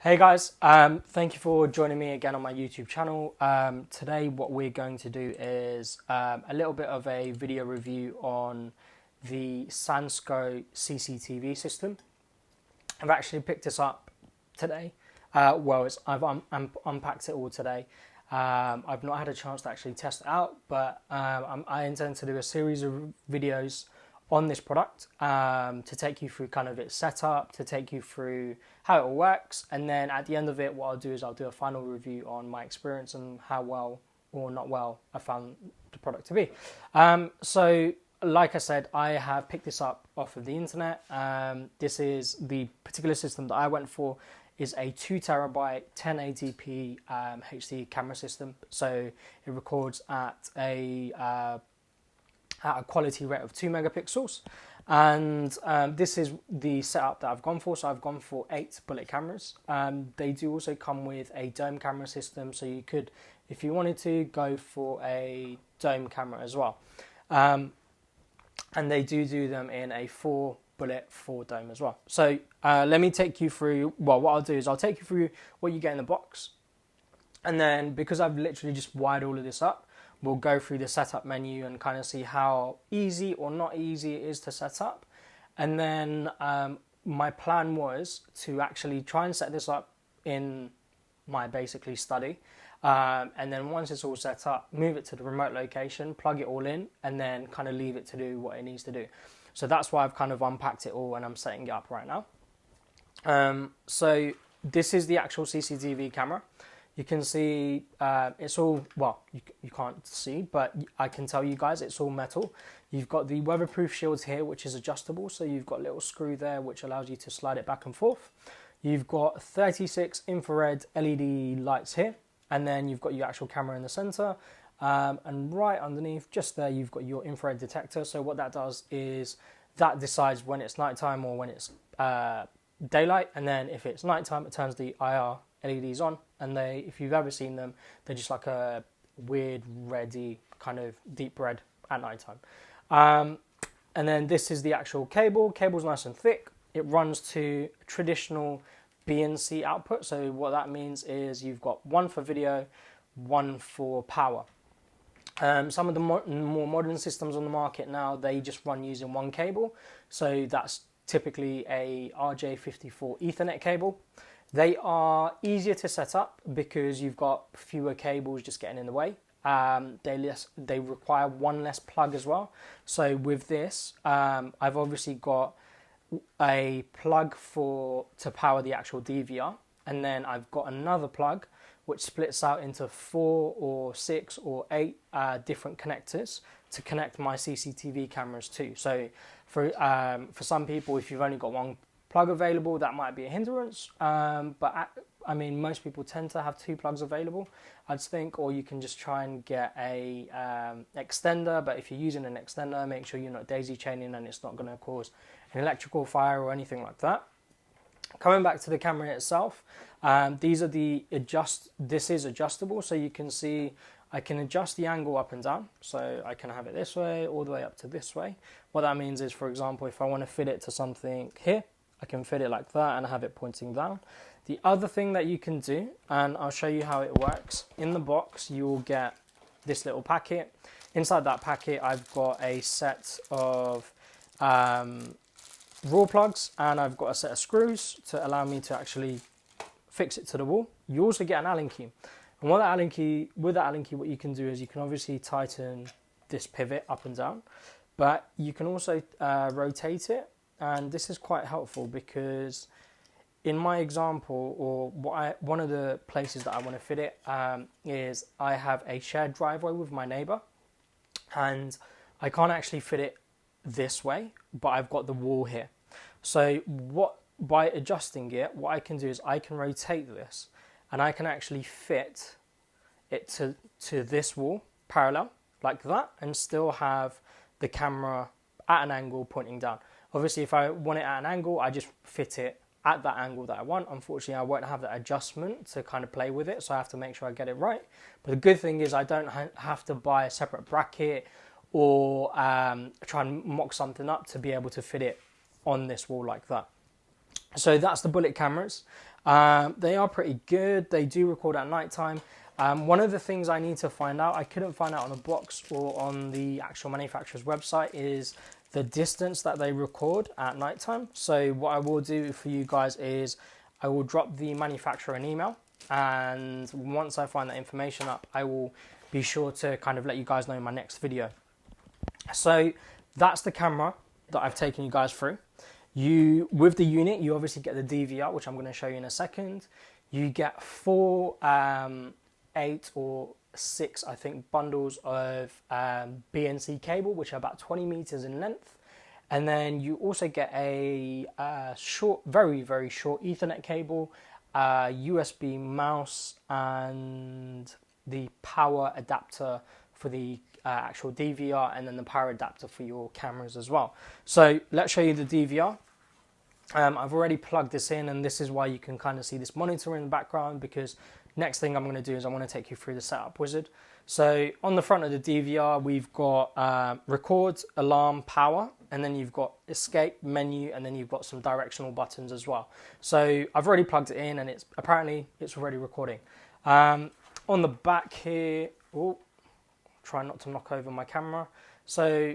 Hey guys, thank you for joining me again on my YouTube channel. Today what we're going to do is a little bit of a video review on the SANSCO CCTV system. I've actually picked this up today. I've unpacked it all today. I've not had a chance to actually test it out, but I intend to do a series of videos on this product to take you through kind of its setup, to take you through how it all works, and then at the end of it what I'll do is I'll do a final review on my experience and how well or not well I found the product to be. So like I said, I have picked this up off of the internet. This is the particular system that I went for is a 2 terabyte 1080p HD camera system, so it records at a quality rate of 2 megapixels, and this is the setup that I've gone for. So I've gone for 8 bullet cameras. They do also come with a dome camera system, so you could, if you wanted to, go for a dome camera as well, and they do them in a 4 bullet 4 dome as well. So let me take you through, well, what I'll do is I'll take you through what you get in the box, and then because I've literally just wired all of this up, we'll go through the setup menu and kind of see how easy or not easy it is to set up. And then my plan was to actually try and set this up in my basically study. And then once it's all set up, move it to the remote location, plug it all in, and then kind of leave it to do what it needs to do. So that's why I've kind of unpacked it all and I'm setting it up right now. So this is the actual CCTV camera. You can see it's all, well, you can't see, but I can tell you guys it's all metal. You've got the weatherproof shields here, which is adjustable. So you've got a little screw there, which allows you to slide it back and forth. You've got 36 infrared LED lights here. And then you've got your actual camera in the center. And right underneath, just there, you've got your infrared detector. So what that does is that decides when it's nighttime or when it's daylight. And then if it's nighttime, it turns the IR LEDs on, and they, if you've ever seen them, they're just like a weird reddy kind of deep red at nighttime. And then this is the actual cable. Cable's nice and thick. It runs to traditional BNC output. So what that means is you've got one for video, one for power. Some of the more modern systems on the market now, they just run using one cable. So that's typically a RJ54 Ethernet cable. They are easier to set up because you've got fewer cables just getting in the way. They require one less plug as well. So with this, I've obviously got a plug to power the actual DVR, and then I've got another plug which splits out into 4 or 6 or 8 different connectors to connect my CCTV cameras too. So for some people, if you've only got one plug available, that might be a hindrance, but I mean most people tend to have 2 plugs available, I'd think, or you can just try and get a extender. But if you're using an extender, make sure you're not daisy chaining and it's not going to cause an electrical fire or anything like that. Coming back to the camera itself, this is adjustable, so you can see I can adjust the angle up and down, so I can have it this way all the way up to this way. What that means is, for example, if I want to fit it to something here, I can fit it like that and have it pointing down. The other thing that you can do, and I'll show you how it works, in the box you'll get this little packet. Inside that packet I've got a set of raw plugs, and I've got a set of screws to allow me to actually fix it to the wall. You also get an Allen key, and with that Allen key, what you can do is you can obviously tighten this pivot up and down, but you can also rotate it. And this is quite helpful because in my example, or one of the places that I want to fit it is I have a shared driveway with my neighbor, and I can't actually fit it this way, but I've got the wall here. So by adjusting it, what I can do is I can rotate this, and I can actually fit it to this wall parallel like that, and still have the camera at an angle pointing down. Obviously, if I want it at an angle, I just fit it at that angle that I want. Unfortunately, I won't have that adjustment to kind of play with it, so I have to make sure I get it right. But the good thing is I don't have to buy a separate bracket or try and mock something up to be able to fit it on this wall like that. So that's the bullet cameras. They are pretty good. They do record at nighttime. One of the things I need to find out, I couldn't find out on the box or on the actual manufacturer's website, is the distance that they record at nighttime. So what I will do for you guys is I will drop the manufacturer an email, and once I find that information up, I will be sure to kind of let you guys know in my next video. So that's the camera that I've taken you guys through. With the unit, you obviously get the DVR, which I'm going to show you in a second. You get 4, 8 or 6, I think, bundles of BNC cable, which are about 20 meters in length. And then you also get a short, very, very short Ethernet cable, USB mouse, and the power adapter for the actual DVR, and then the power adapter for your cameras as well. So let's show you the DVR. I've already plugged this in, and this is why you can kind of see this monitor in the background, because next thing I'm going to do is I want to take you through the setup wizard. So on the front of the DVR, we've got record, alarm, power, and then you've got escape, menu, and then you've got some directional buttons as well. So I've already plugged it in, and it's already recording. On the back here, try not to knock over my camera. So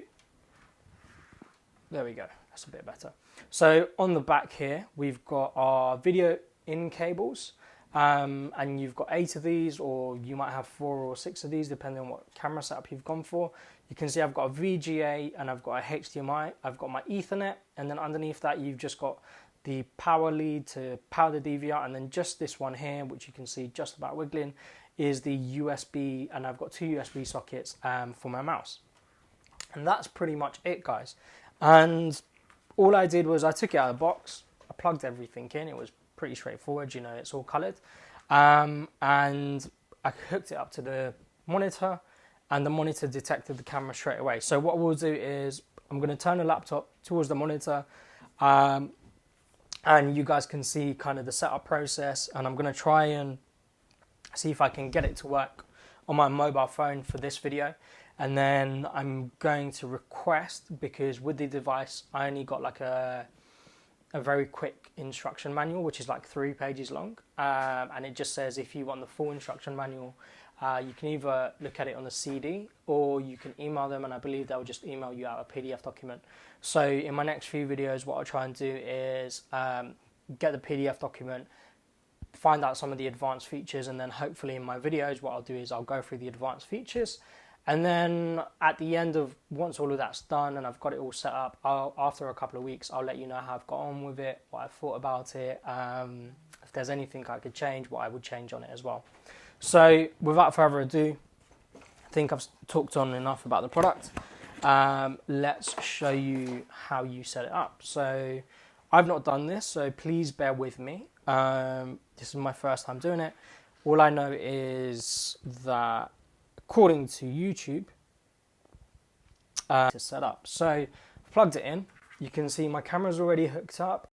there we go, that's a bit better. So on the back here, we've got our video in cables, and you've got 8 of these, or you might have 4 or 6 of these, depending on what camera setup you've gone for. You can see I've got a VGA and I've got a HDMI, I've got my Ethernet, and then underneath that you've just got the power lead to power the DVR, and then just this one here, which you can see just about wiggling, is the USB, and I've got 2 USB sockets for my mouse. And that's pretty much it, guys. And all I did was I took it out of the box, I plugged everything in. It was pretty straightforward, you know, it's all colored. And I hooked it up to the monitor, and the monitor detected the camera straight away. So what we'll do is I'm going to turn the laptop towards the monitor, and you guys can see kind of the setup process, and I'm going to try and see if I can get it to work on my mobile phone for this video. And then I'm going to request, because with the device I only got like a very quick instruction manual, which is like 3 pages long, and it just says if you want the full instruction manual, you can either look at it on the CD, or you can email them, and I believe they'll just email you out a PDF document. So in my next few videos, what I'll try and do is get the PDF document, find out some of the advanced features, and then hopefully in my videos what I'll do is I'll go through the advanced features, and then at the end of, once all of that's done and I've got it all set up, after a couple of weeks I'll let you know how I've got on with it, what I thought about it, if there's anything I could change, what I would change on it as well. So without further ado, I think I've talked on enough about the product. Let's show you how you set it up. So I've not done this, so please bear with me. This is my first time doing it. All I know is that according to YouTube, to set up. So I've plugged it in. You can see my camera's already hooked up.